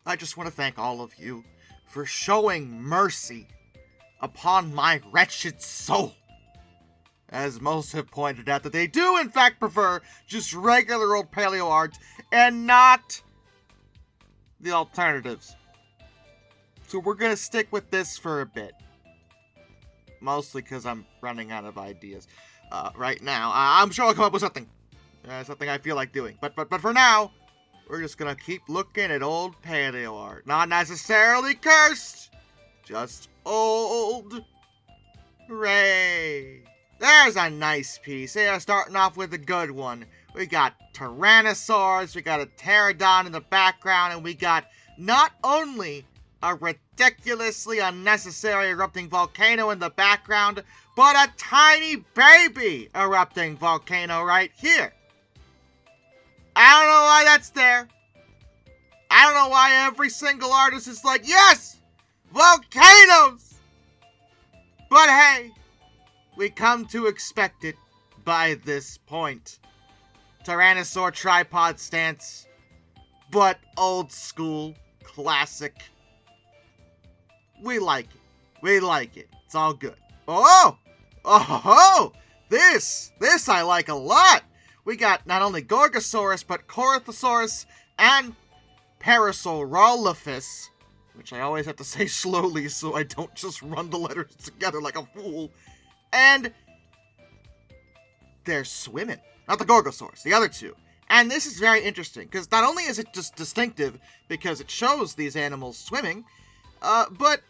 I just want to thank all of you for showing mercy upon my wretched soul. As most have pointed out that they do in fact prefer just regular old paleo art and not the alternatives. So we're going to stick with this for a bit. Mostly because I'm running out of ideas right now. I'm sure I'll come up with something. Something I feel like doing. But for now, we're just going to keep looking at old paleo art. Not necessarily cursed. Just old. Hooray. There's a nice piece. Here, starting off with a good one. We got Tyrannosaurs, we got a pterodon in the background, and we got not only a ridiculously unnecessary erupting volcano in the background, but a tiny baby erupting volcano right here. I don't know why that's there. I don't know why every single artist is like, yes, volcanoes! But hey, we come to expect it by this point. Tyrannosaur tripod stance, but old school, classic. We like it. We like it. It's all good. Oh! This I like a lot. We got not only Gorgosaurus, but Corythosaurus and Parasaurolophus, which I always have to say slowly so I don't just run the letters together like a fool. And they're swimming. Not the Gorgosaurs, the other two. And this is very interesting, because not only is it just distinctive because it shows these animals swimming, but,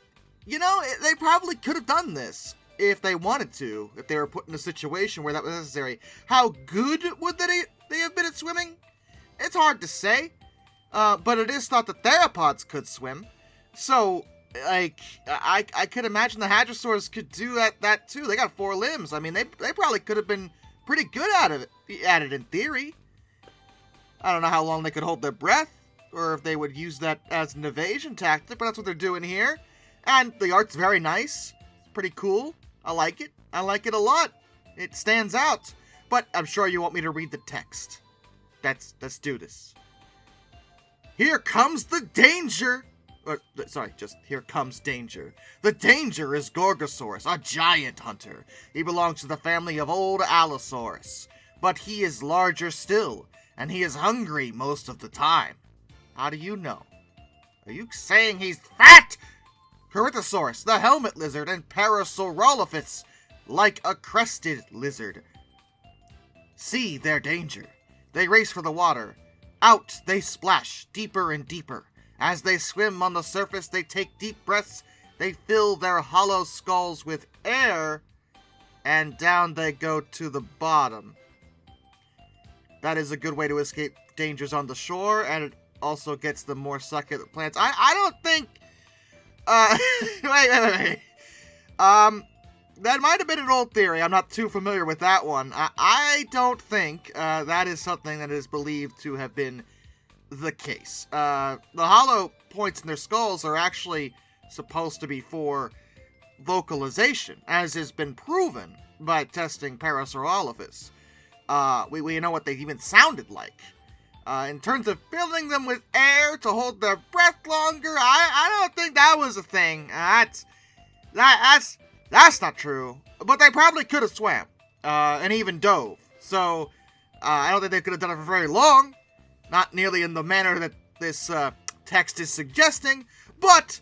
you know, they probably could have done this if they wanted to, if they were put in a situation where that was necessary. How good would they have been at swimming? It's hard to say, but it is thought that theropods could swim. So, like, I could imagine the hadrosaurs could do that too. They got 4 limbs. I mean, they probably could have been pretty good at it in theory. I don't know how long they could hold their breath, or if they would use that as an evasion tactic, but that's what they're doing here. And the art's very nice. It's pretty cool. I like it. I like it a lot. It stands out. But I'm sure you want me to read the text. Let's do this. Here comes the danger. Just here comes danger. The danger is Gorgosaurus, a giant hunter. He belongs to the family of old Allosaurus. But he is larger still, and he is hungry most of the time. How do you know? Are you saying he's fat? Corythosaurus, the helmet lizard, and Parasaurolophus, like a crested lizard. See their danger. They race for the water. Out they splash, deeper and deeper. As they swim on the surface, they take deep breaths. They fill their hollow skulls with air, and down they go to the bottom. That is a good way to escape dangers on the shore, and it also gets them more succulent plants. I don't think... wait. That might have been an old theory. I'm not too familiar with that one. I don't think that is something that is believed to have been the case. The hollow points in their skulls are actually supposed to be for vocalization, as has been proven by testing Parasaurolophus. We know what they even sounded like. In terms of filling them with air to hold their breath longer, I don't think that was a thing. That's not true. But they probably could have swam, and even dove. So, I don't think they could have done it for very long. Not nearly in the manner that this text is suggesting, but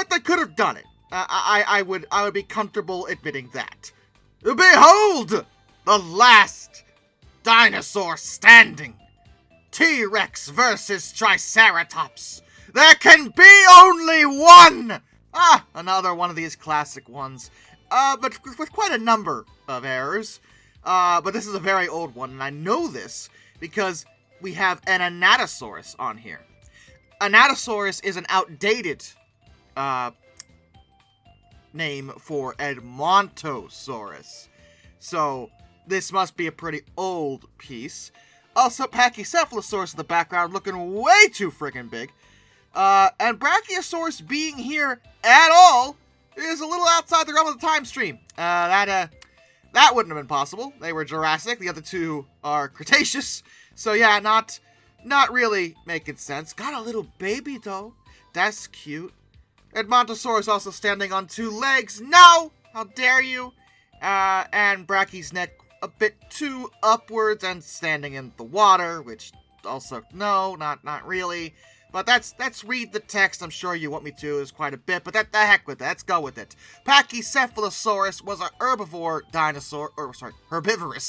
they could have done it. I would be comfortable admitting that. Behold, the last dinosaur standing. T-Rex versus Triceratops. There can be only one! Another one of these classic ones. But with quite a number of errors. But this is a very old one, and I know this because we have an Anatosaurus on here. Anatosaurus is an outdated name for Edmontosaurus. So, this must be a pretty old piece. Also, Pachycephalosaurus in the background looking way too friggin' big. And Brachiosaurus being here at all is a little outside the realm of the time stream. That wouldn't have been possible. They were Jurassic. The other two are Cretaceous. So yeah, not Not really making sense. Got a little baby, though. That's cute. Edmontosaurus also standing on 2 legs. No! How dare you? And Brachy's neck a bit too upwards and standing in the water, which also, no, not really. But that's read the text. I'm sure you want me to. Is quite a bit, but the heck with it. Let's go with it. Pachycephalosaurus was a herbivorous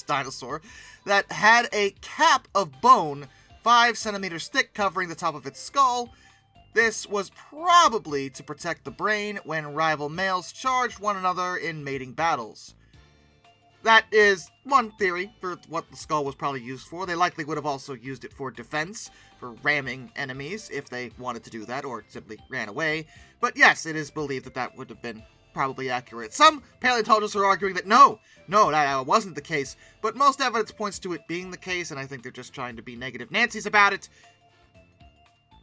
dinosaur that had a cap of bone 5 centimeters thick covering the top of its skull. This was probably to protect the brain when rival males charged one another in mating battles. That is one theory for what the skull was probably used for. They likely would have also used it for defense, for ramming enemies if they wanted to do that, or simply ran away. But yes, it is believed that that would have been probably accurate. Some paleontologists are arguing that no, that wasn't the case, but most evidence points to it being the case, and I think they're just trying to be negative Nancy's about it.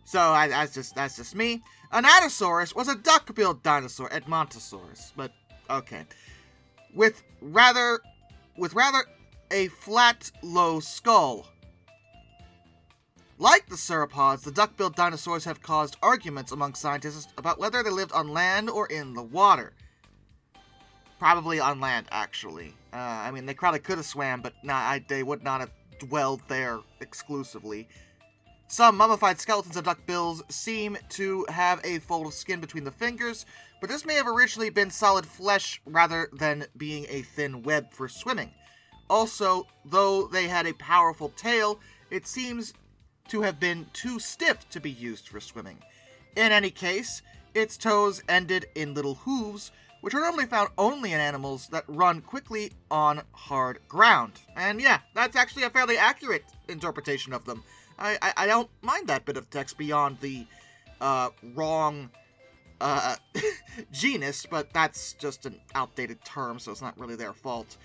So that's just me. Anatosaurus was a duck-billed dinosaur, Edmontosaurus, but okay. With rather a flat, low skull. Like the sauropods, the duck-billed dinosaurs have caused arguments among scientists about whether they lived on land or in the water. Probably on land, actually. I mean, they probably could have swam, but they would not have dwelled there exclusively. Some mummified skeletons of duckbills seem to have a fold of skin between the fingers, but this may have originally been solid flesh rather than being a thin web for swimming. Also, though they had a powerful tail, it seems to have been too stiff to be used for swimming. In any case, its toes ended in little hooves, which are normally found only in animals that run quickly on hard ground. And yeah, that's actually a fairly accurate interpretation of them. I don't mind that bit of text beyond the wrong genus, but that's just an outdated term, so it's not really their fault.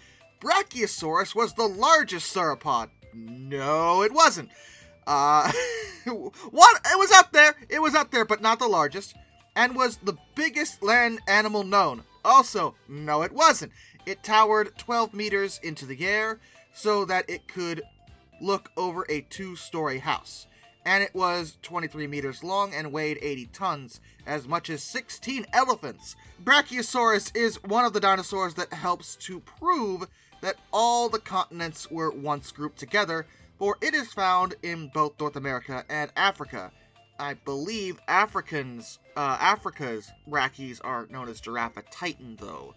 Brachiosaurus was the largest sauropod. No, it wasn't. It was up there, but not the largest, and was the biggest land animal known. Also, no, it wasn't. It towered 12 meters into the air, so that it could look over a 2-story house. And it was 23 meters long and weighed 80 tons, as much as 16 elephants. Brachiosaurus is one of the dinosaurs that helps to prove that all the continents were once grouped together, for it is found in both North America and Africa. I believe Africa's brachys are known as Giraffatitan, though.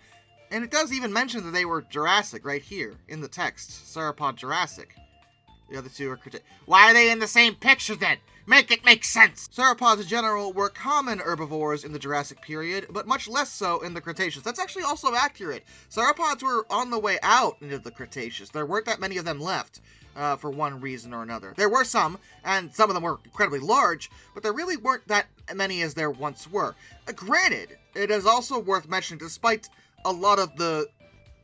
And it does even mention that they were Jurassic right here in the text. Sauropod Jurassic. The other two are Why are they in the same picture then? Make it make sense! Sauropods in general were common herbivores in the Jurassic period, but much less so in the Cretaceous. That's actually also accurate. Sauropods were on the way out into the Cretaceous. There weren't that many of them left, for one reason or another. There were some, and some of them were incredibly large, but there really weren't that many as there once were. Granted, it is also worth mentioning, despite a lot of the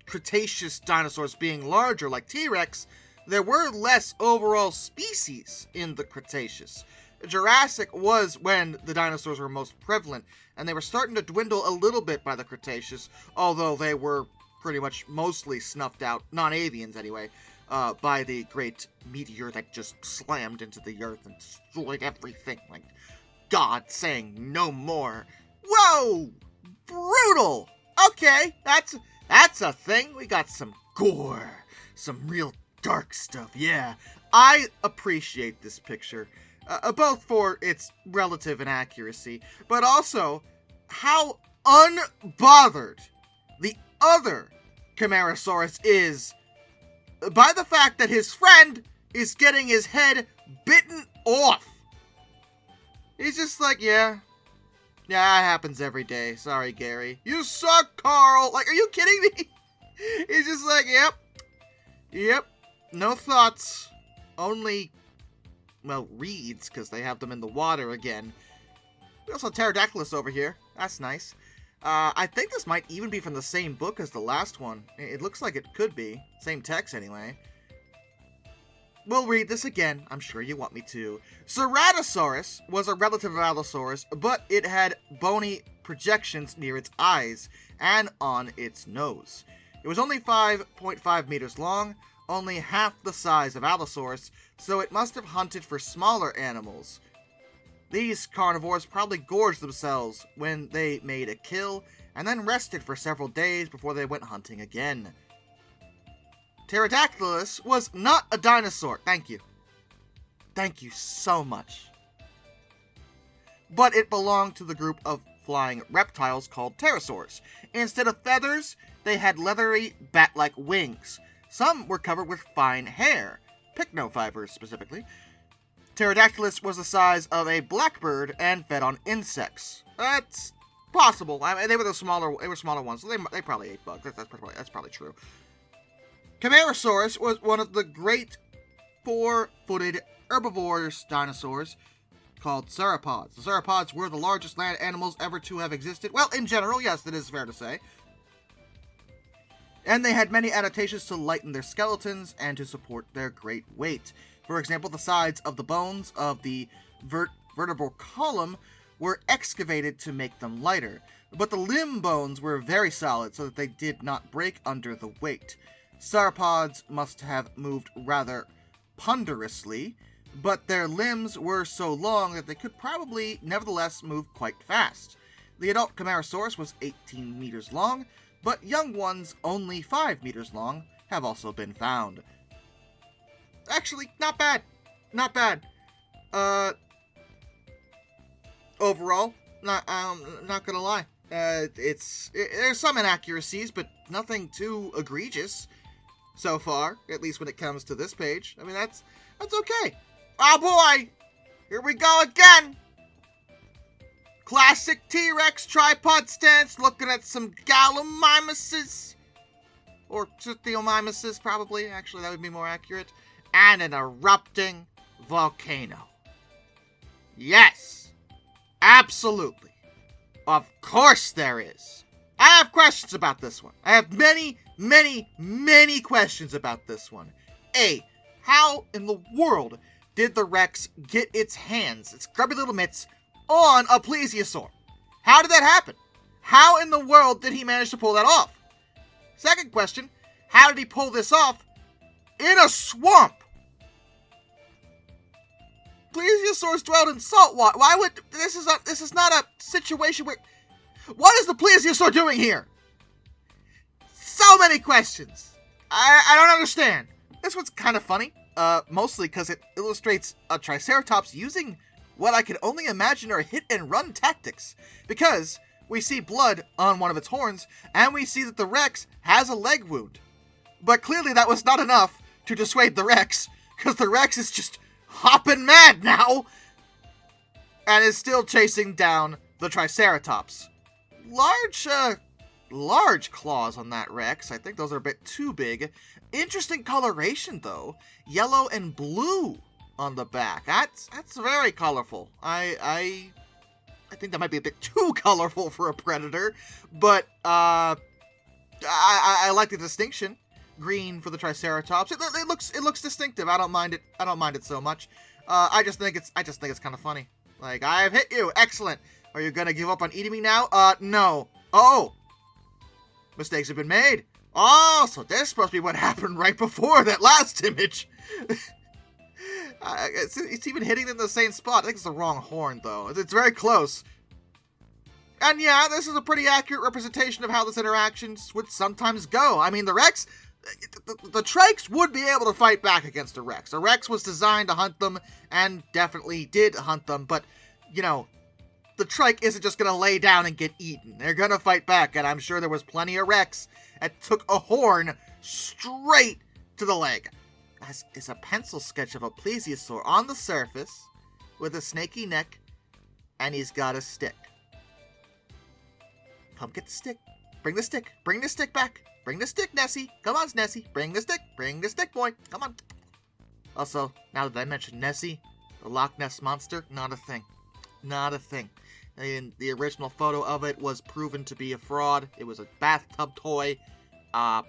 Cretaceous dinosaurs being larger, like T-Rex, there were less overall species in the Cretaceous. Jurassic was when the dinosaurs were most prevalent, and they were starting to dwindle a little bit by the Cretaceous, although they were pretty much mostly snuffed out, non-avians anyway, by the great meteor that just slammed into the earth and destroyed everything, like God saying no more. Whoa! Brutal! Okay, that's a thing. We got some gore, some real dark stuff, yeah. I appreciate this picture, both for its relative inaccuracy, but also how unbothered the other Camarasaurus is by the fact that his friend is getting his head bitten off. He's just like, yeah, that happens every day. Sorry, Gary. You suck, Carl. Like, are you kidding me? He's just like, yep. No thoughts, only, well, reeds, because they have them in the water again. We also have Pterodactylus over here. That's nice. I think this might even be from the same book as the last one. It looks like it could be. Same text, anyway. We'll read this again. I'm sure you want me to. Ceratosaurus was a relative of Allosaurus, but it had bony projections near its eyes and on its nose. It was only 5.5 meters long, only half the size of Allosaurus, so it must have hunted for smaller animals. These carnivores probably gorged themselves when they made a kill, and then rested for several days before they went hunting again. Pterodactylus was not a dinosaur. Thank you. Thank you so much. But it belonged to the group of flying reptiles called pterosaurs. Instead of feathers, they had leathery, bat-like wings. Some were covered with fine hair, pycnofibers specifically. Pterodactylus was the size of a blackbird and fed on insects. That's possible. I mean, they were smaller ones, so they probably ate bugs. That's probably true. Camarasaurus was one of the great four-footed herbivores dinosaurs called sauropods. The sauropods were the largest land animals ever to have existed. Well, in general, yes, that is fair to say. And they had many adaptations to lighten their skeletons and to support their great weight. For example, the sides of the bones of the vertebral column were excavated to make them lighter, but the limb bones were very solid so that they did not break under the weight. Sauropods must have moved rather ponderously, but their limbs were so long that they could probably nevertheless move quite fast. The adult Camarasaurus was 18 meters long, but young ones only 5 meters long have also been found. Actually, not bad. Not bad. Overall, not gonna lie. There's some inaccuracies, but nothing too egregious so far, at least when it comes to this page. I mean, that's okay. Oh boy! Here we go again! Classic T-Rex tripod stance, looking at some Gallimimuses. Or Tritheomimuses, probably. Actually, that would be more accurate. And an erupting volcano. Yes! Absolutely. Of course there is. I have questions about this one. I have many, many, many questions about this one. A. How in the world did the Rex get its hands, its grubby little mitts, on a plesiosaur? How did that happen? How in the world did he manage to pull that off? Second question, how did he pull this off in a swamp? Plesiosaurs dwelled in salt water. Why would this is not a situation where... What is the plesiosaur doing here? So many questions. I don't understand. This one's kind of funny, mostly because it illustrates a Triceratops using what I can only imagine are hit-and-run tactics. Because we see blood on one of its horns, and we see that the Rex has a leg wound. But clearly that was not enough to dissuade the Rex, because the Rex is just hopping mad now, and is still chasing down the Triceratops. Large claws on that Rex. I think those are a bit too big. Interesting coloration, though. Yellow and blue on the back. That's very colorful. I think that might be a bit too colorful for a predator, but I like the distinction. Green for the Triceratops. It looks distinctive. I don't mind it. I don't mind it so much. I just think it's kind of funny. Like, I've hit you. Excellent. Are you gonna give up on eating me now? No. Oh. Mistakes have been made. Oh, so this is supposed to be what happened right before that last image. It's even hitting in the same spot. I think it's the wrong horn, though. It's very close. And yeah, this is a pretty accurate representation of how this interactions would sometimes go. I mean, the Rex... The Trikes would be able to fight back against a Rex. A Rex was designed to hunt them, and definitely did hunt them, but, you know, the Trike isn't just going to lay down and get eaten. They're going to fight back, and I'm sure there was plenty of Rex that took a horn straight to the leg. As is a pencil sketch of a plesiosaur on the surface, with a snaky neck, and he's got a stick. Come get the stick. Bring the stick. Bring the stick back. Bring the stick, Nessie. Come on, Nessie. Bring the stick. Bring the stick, boy. Come on. Also, now that I mentioned Nessie, the Loch Ness monster, not a thing. Not a thing. And the original photo of it was proven to be a fraud. It was a bathtub toy. Not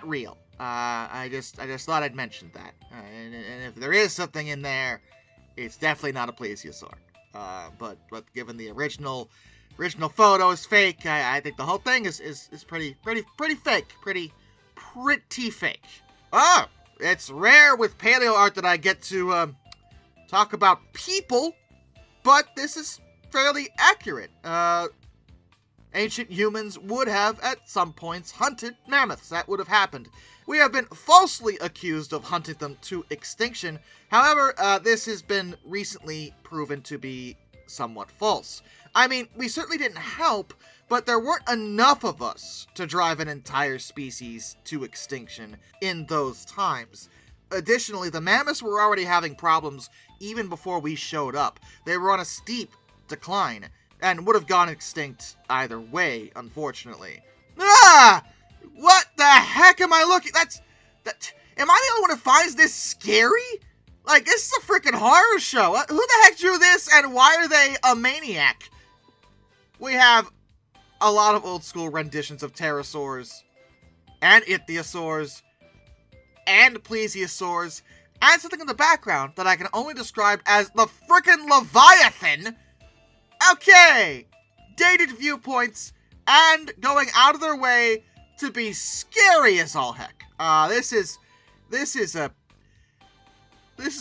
real. I just thought I'd mention that. And if there is something in there, it's definitely not a plesiosaur. But given the original photo is fake, I think the whole thing is pretty fake, pretty pretty fake. Oh, it's rare with paleo art that I get to talk about people, but this is fairly accurate. Ancient humans would have, at some points, hunted mammoths. That would have happened. We have been falsely accused of hunting them to extinction. However, this has been recently proven to be somewhat false. I mean, we certainly didn't help, but there weren't enough of us to drive an entire species to extinction in those times. Additionally, the mammoths were already having problems even before we showed up. They were on a steep decline, and would have gone extinct either way, unfortunately. Ah! What the heck am I looking? Am I the only one who finds this scary? Like, this is a freaking horror show. Who the heck drew this, and why are they a maniac? We have a lot of old school renditions of pterosaurs, and ichthyosaurs, and plesiosaurs, and something in the background that I can only describe as the frickin' Leviathan. Okay, dated viewpoints, and going out of their way to be scary as all heck. This is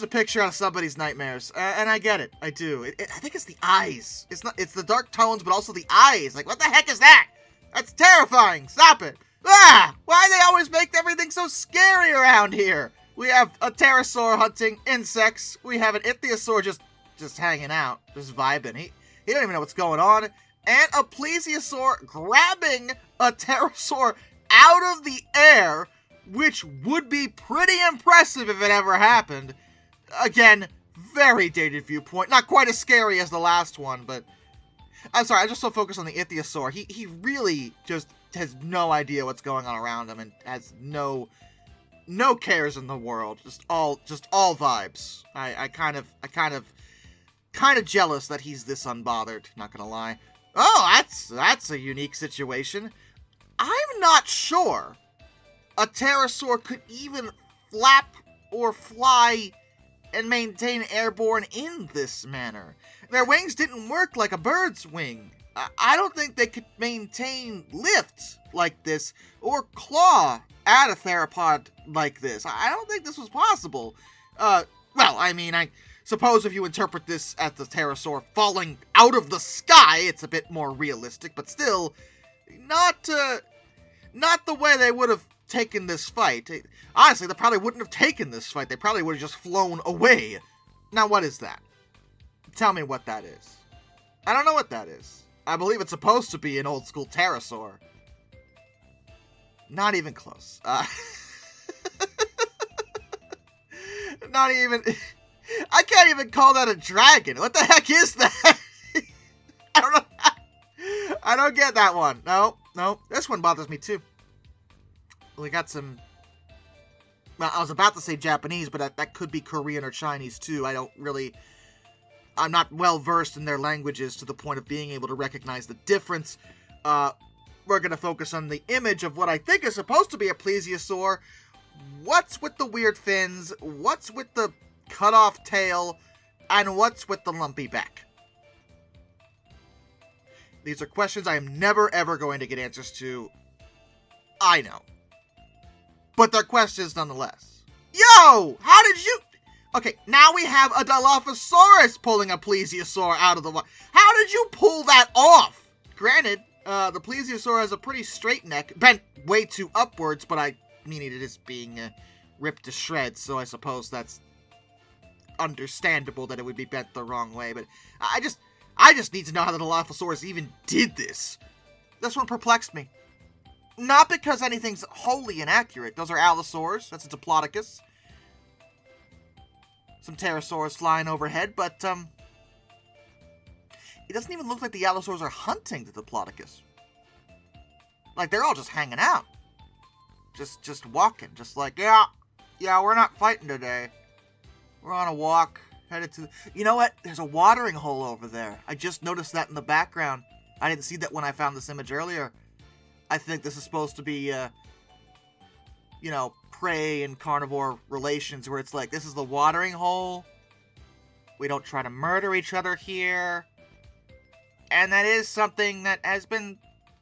a picture out of somebody's nightmares, and I get it. I do. I think it's the eyes. It's the dark tones, but also the eyes. Like, what the heck is that? That's terrifying. Stop it. Ah! Why do they always make everything so scary around here? We have a pterosaur hunting insects. We have an ichthyosaur just hanging out, just vibing. He don't even know what's going on. And a plesiosaur grabbing a pterosaur out of the air, which would be pretty impressive if it ever happened. Again, very dated viewpoint. Not quite as scary as the last one, but... I'm sorry, I'm just so focused on the ichthyosaur. He really just has no idea what's going on around him and has no cares in the world. Just all vibes. I kind of jealous that he's this unbothered, not gonna lie. Oh, that's a unique situation. I'm not sure a pterosaur could even flap or fly and maintain airborne in this manner. Their wings didn't work like a bird's wing. I don't think they could maintain lift like this or claw at a theropod like this. I don't think this was possible. Well, I mean, I suppose if you interpret this as the pterosaur falling out of the sky, it's a bit more realistic, but still, not the way they would have taken this fight. Honestly, they probably wouldn't have taken this fight. They probably would have just flown away. Now, what is that? Tell me what that is. I don't know what that is. I believe it's supposed to be an old school pterosaur. Not even close. Not even... I can't even call that a dragon. What the heck is that? I don't know. I don't get that one. No. This one bothers me too. We got some... Well, I was about to say Japanese, but that could be Korean or Chinese too. I'm not well versed in their languages to the point of being able to recognize the difference. We're going to focus on the image of what I think is supposed to be a plesiosaur. What's with the weird fins? What's with the cut-off tail? And what's with the lumpy back? These are questions I am never ever going to get answers to. I know. But they're questions nonetheless. Yo! How did you... Okay, now we have a Dilophosaurus pulling a plesiosaur out of the water. How did you pull that off? Granted, the plesiosaur has a pretty straight neck, bent way too upwards, but I mean it is being ripped to shreds, so I suppose that's understandable that it would be bent the wrong way, but I just need to know how the Dilophosaurus even did this. This one perplexed me. Not because anything's wholly inaccurate. Those are allosaurs. That's a Diplodocus. Some pterosaurs flying overhead, but it doesn't even look like the allosaurs are hunting the Diplodocus. Like, they're all just hanging out. Just walking. Just like, yeah, we're not fighting today. We're on a walk, headed to... You know what? There's a watering hole over there. I just noticed that in the background. I didn't see that when I found this image earlier. I think this is supposed to be, prey and carnivore relations where it's like, this is the watering hole. We don't try to murder each other here. And that is something that has been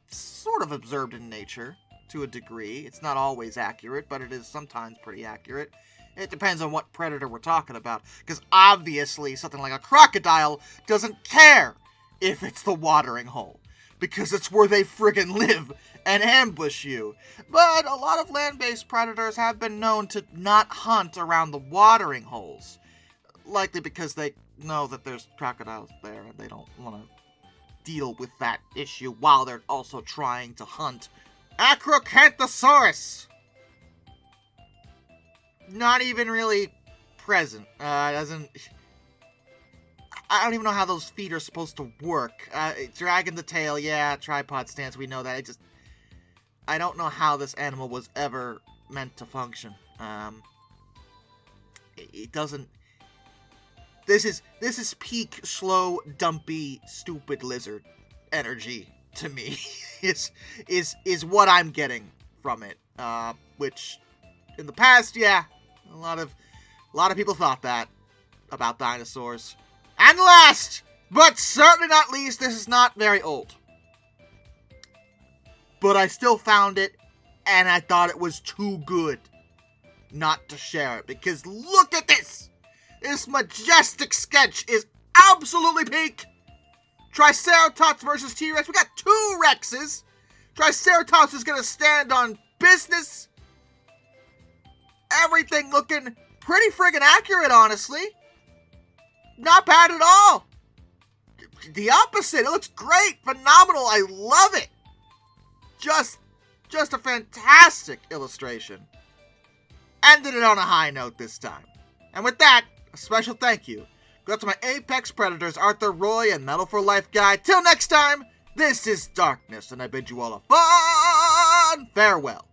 sort of observed in nature, to a degree. It's not always accurate, but it is sometimes pretty accurate. It depends on what predator we're talking about, because obviously something like a crocodile doesn't care if it's the watering hole, because it's where they friggin' live and ambush you. But a lot of land-based predators have been known to not hunt around the watering holes, likely because they know that there's crocodiles there and they don't want to deal with that issue while they're also trying to hunt Acrocanthosaurus. Not even really present. Doesn't. I don't even know how those feet are supposed to work. Dragging the tail, yeah, tripod stance, we know that. I don't know how this animal was ever meant to function. It doesn't. This is peak slow, dumpy, stupid lizard energy to me. is what I'm getting from it. Which in the past, yeah, a lot of people thought that about dinosaurs. And last, but certainly not least, this is not very old. But I still found it, and I thought it was too good not to share it. Because look at this! This majestic sketch is absolutely peak! Triceratops versus T-Rex. We got two Rexes. Triceratops is gonna stand on business. Everything looking pretty friggin' accurate, honestly. Not bad at all. The opposite. It looks great. Phenomenal. I love it. Just a fantastic illustration. Ended it on a high note this time. And with that, a special thank you goes to my apex predators, Arthur Roy and Metal for Life guy. Till next time, this is Darkness, and I bid you all a fun farewell.